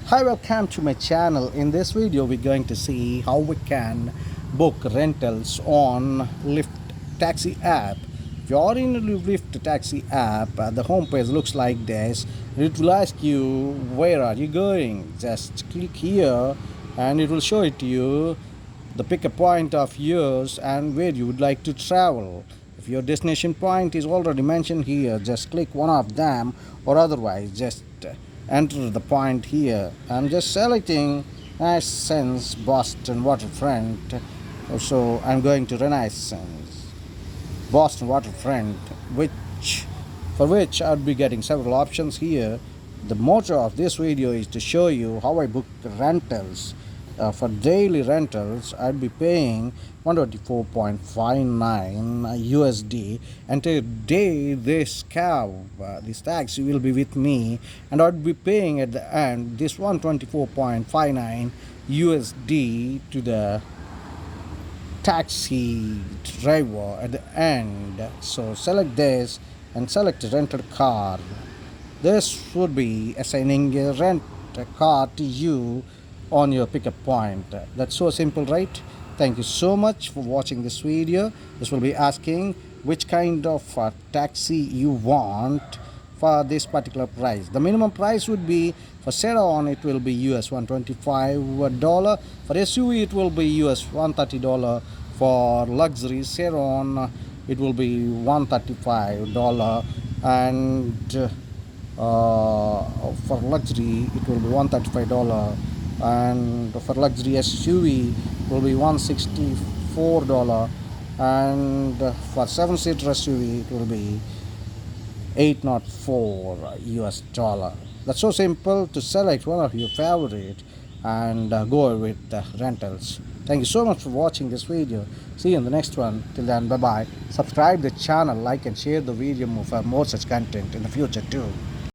Hi, welcome to my channel. In this video we're going to see how we can book rentals on Lyft taxi app. If you're in the Lyft taxi app, the homepage looks like this. It will ask you where are you going. Just click here and it will show it to you the pickup point of yours and where you would like to travel. If your destination point is already mentioned here, just click one of them, or otherwise just enter the point here. I'm just selecting Renaissance Boston Waterfront, so I'm going to Renaissance Boston Waterfront, for which I'll be getting several options here. The motto of this video is to show you how I book rentals. For daily rentals, I'd be paying 124.59 USD, and today this this taxi will be with me, and I'd be paying at the end this 124.59 USD to the taxi driver at the end. So select this and select rented car. This would be assigning a rent car to you on your pickup point. That's so simple, right? Thank you so much for watching this video. This will be asking which kind of taxi you want for this particular price. The minimum price would be for sedan, it will be US $125. For SUV it will be US $130. For luxury sedan it will be $135, and for luxury it will be $135, and for luxury SUV it will be $164, and for 7-seater SUV it will be $804 US dollar. That's so simple to select one of your favorite and go with the rentals. Thank you so much for watching this video. See you in the next one. Till then, bye bye. Subscribe the channel, like and share the video for more such content in the future too.